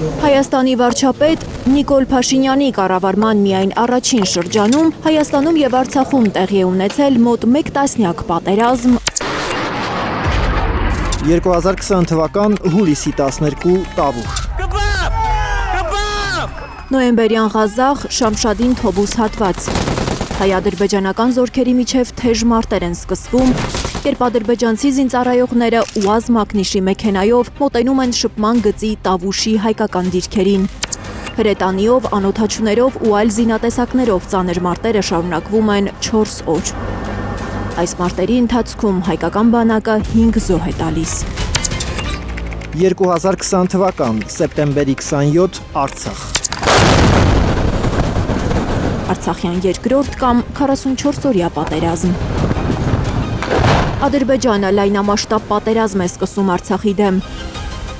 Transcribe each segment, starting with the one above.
Հայաստանի վարչապետ Նիկոլ Փաշինյանի կառավարման միայն առաջին շրջանում Հայաստանում եւ Արցախում տեղի է ունեցել մոտ 1 տասնյակ պատերազմ, 2020 թվական հուլիսի 12 տավուշ, նոյեմբերյան Ղազախ, Շամշադին Թոբուս հատված, հայ-ադրբեջանական զորքերի միջև թեժ մարտեր են սկսվում, երբ ադրբեջանցի զինծառայողները ՈՒԱԶ մակնիշի մեքենայով մոտենում են շփման գծի Տավուշի հայկական դիրքերին։ Հրետանիով, անօդաչուներով ու այլ զինատեսակներով ծանր մարտերը շարունակվում են 4 օր։ Այս մարտերի ընթացքում հայկական բանակը 5 զոհ է տալիս։ 2020 թվական սեպտեմբերի 27 Արցախ։ Արցախյան երկրորդ կամ 44-օրյա պատերազմ։ Ադրբեջանը լայնամասշտաբ պատերազմ է սկսում Արցախի դեմ։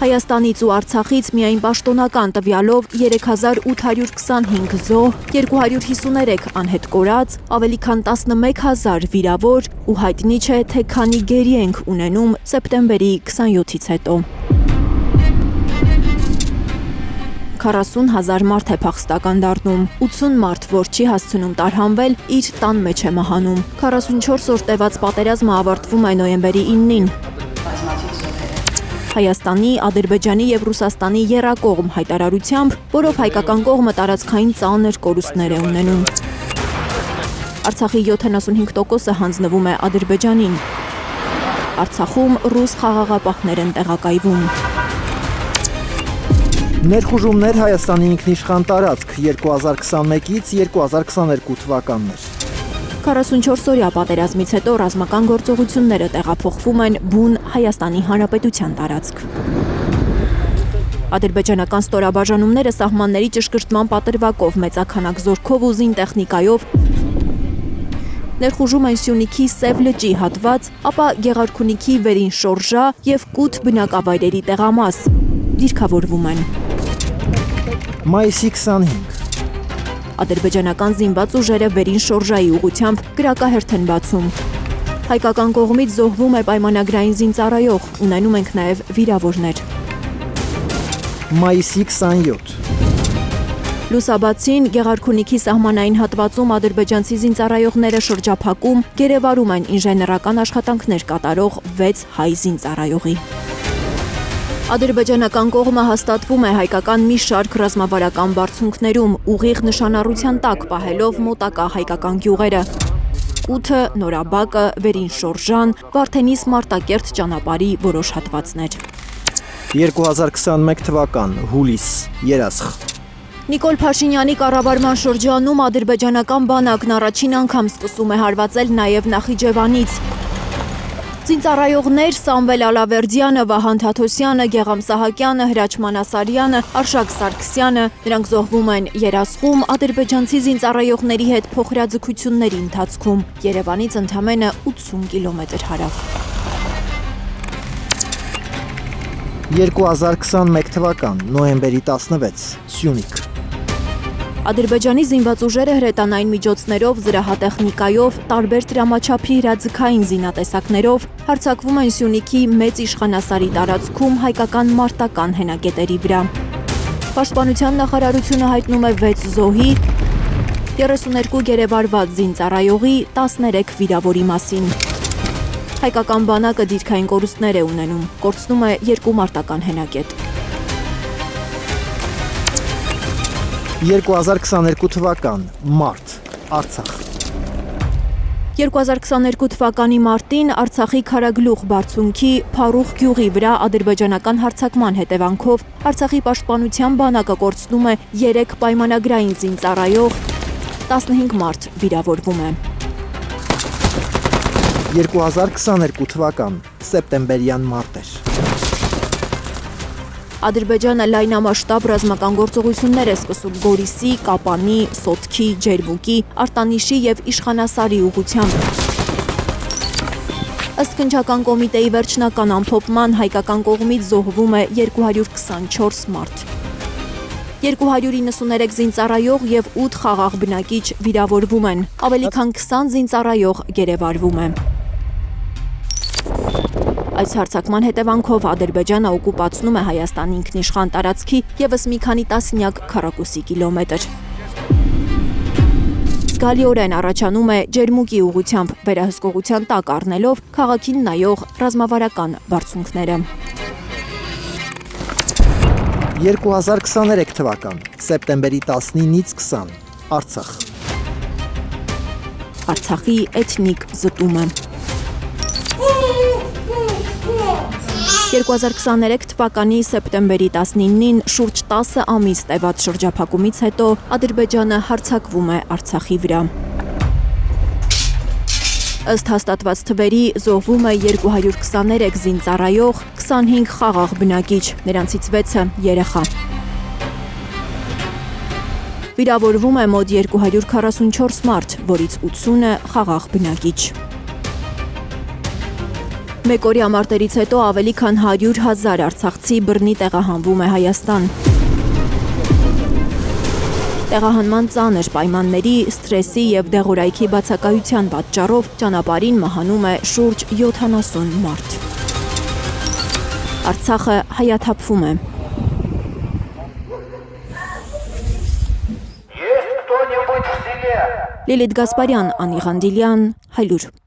Հայաստանից ու Արցախից միայն պաշտոնական տվյալով 3825 զոհ, 253 անհետ կորած, ավելի քան 11000 վիրավոր ու հայտնի չէ, թե քանի գերի ենք ունենում սեպտեմբերի 27-ից հետո։ 40,000 մարդ է փախստական դառնում, 80 մարդ, որ չի հասցնում տարհանվել, իր տան մեջ է մահանում։ 44 օր տևած պատերազմը ավարտվում է նոյեմբերի 9-ին։ Հայաստանի, Ադրբեջանի եւ Ռուսաստանի եռակողմ հայտարարությամբ, որով հայկական կողմը տարածքային ծանր կորուստներ է ունենում։ Արցախի 75%-ը հանձնվում է Ադրբեջանին։ Արցախում ռուս խաղաղապահներ են տեղակայվում։ Ներխուժումներ Հայաստանի ինքնիշխան տարածք 2021-ից 2022 թվականներ։ 44-օրյա պատերազմից հետո ռազմական գործողությունները տեղափոխվում են բուն Հայաստանի Հանրապետության տարածք։ Ադրբեջանական ստորաբաժանումները սահմանների ճշգրտման պատրվակով, մեծաքանակ զորքով ու զինտեխնիկայով ներխուժում են Սյունիքի Սև լճի հատված, ապա Գեղարքունիքի վերին շորժա եւ Կութ բնակավայրերի տեղամաս դիրքավորվում են։ Մայիսի 25 Ադրբեջանական զինված ուժերը վերին շորժայի ուղղությամբ կրակահերթ են բացում։ Հայկական կողմից զոհվում է պայմանագրային զինծառայող, ունենում ենք նաև վիրավորներ։ Մայիսի 27 Լուսաբացին Գեղարքունիքի սահմանային հատվածում ադրբեջանցի զինծառայողները շրջափակում, գերեվարում են ինժեներական աշխատանքներ կատարող 6 հայ զինծառայողի։ Ադրբեջանական կողմը հաստատվում է հայկական մի շարք ռազմավարական բարձունքներում, ուղիղ նշանառության տակ պահելով մոտակա հայկական գյուղերը։ Կութը, Նորաբակը, Վերին Շորժան, Վարդենիս Մարտակերտ ճանապարհի որոշ հատվածներ։ 2021 թվական հուլիս Երասխ Նիկոլ Փաշինյանի կառավարման շրջանում ադրբեջանական բանակն առաջին անգամ սկսում է հարվածել նաև Նախիջևանից։ Զինծառայողներ Սամվել Ալավերդյանը, Վահան Թաթոսյանը, Գեղամ Սահակյանը, Հրաչ Մանասարյանը, Արշակ Սարգսյանը, նրանք զոհվում են Երասխում ադրբեջանցի զինծառայողների հետ փոխհրաձգությունների ընթացքում, Երևանից ընդամենը 80 կիլոմետր հարավ։ 2021 թվական նոյեմբերի 16 Սյունիք Ադրբեջանի զինված ուժերը հրետանային միջոցներով, զրահատեխնիկայով, տարբեր տրամաչափի հրաձգային զինատեսակներով հարձակվում են Սյունիքի մեծ իշխանասարի տարածքում հայկական մարտական հենակետերի վրա։ Պաշտպանության նախարարությունը հայտնում է 6 զոհի, 32 գերեվարված զինծառայողի, 13 վիրավորի մասին։ Հայկական բանակը դիրքային կորուստներ է ունենում, կորցնում է 2 մարտական հենակետ։ 2022 թվական մարտ Արցախ 2022 թվականի մարտին Արցախի Քարագլուխ բարձունքի Փարուխ գյուղի վրա ադրբեջանական հարձակման հետևանքով Արցախի պաշտպանության բանակը կորցնում է 3 պայմանագրային զինծառայող, 15 մարդ վիրավորվում է։ 2022 թվական սեպտեմբերյան մարտեր Ադրբեջանը լայնամասշտաբ ռազմական գործողություններ է սկսում Գորիսի, Կապանի, Սոտքի, Ջերմուկի, Արտանիշի եւ Իշխանասարի ուղղությամբ։ Ըստ քննչական կոմիտեի վերջնական ամփոփման հայկական կողմից զոհվում է 224 մարդ։ 293 զինծառայող եւ 8 խաղաղ բնակիչ վիրավորվում են, ավելի քան 20 զինծառայող գերեվարվում է։ Այս հարձակման հետևանքով Ադրբեջանը օկուպացնում է Հայաստանի ինքնիշխան տարածքի ևս մի քանի տասնյակ քառակուսի կիլոմետր։ Զգալիորեն առաջանում է ջերմուկի ուղղությամբ վերահսկողության տակ առնելով քաղաքին նայող ռազմավարական բարձունքները։ 2023 թվական, սեպտեմբերի 19-ից 20, Արցախ։ Արցախի էթնիկ զտումը։ 2023 թվականի սեպտեմբերի 19-ին շուրջ 10 ամիս տևած շրջափակումից հետո Ադրբեջանը հարձակվում է Արցախի վրա։ Ըստ հաստատված թվերի զոհվում է 223 զինծառայող, 25 խաղաղ բնակիչ, նրանցից 6-ը երեխա։ Վիրավորվում է մոտ 244 մարդ, որից 80-ը խաղաղ բնակիչ։ Մեկօրյա մարտերից հետո ավելի քան 100,000 արցախցի բռնի տեղահանվում է Հայաստան։ Տեղահանման ծանր պայմանների, սթրեսի և դեղորայքի բացակայության պատճառով ճանապարհին մահանում է շուրջ 70 մարդ։ Արցախը հայաթափվում է։ Լիլիթ Գասպարյան, Անի Ղանդիլյան, Հայլուր։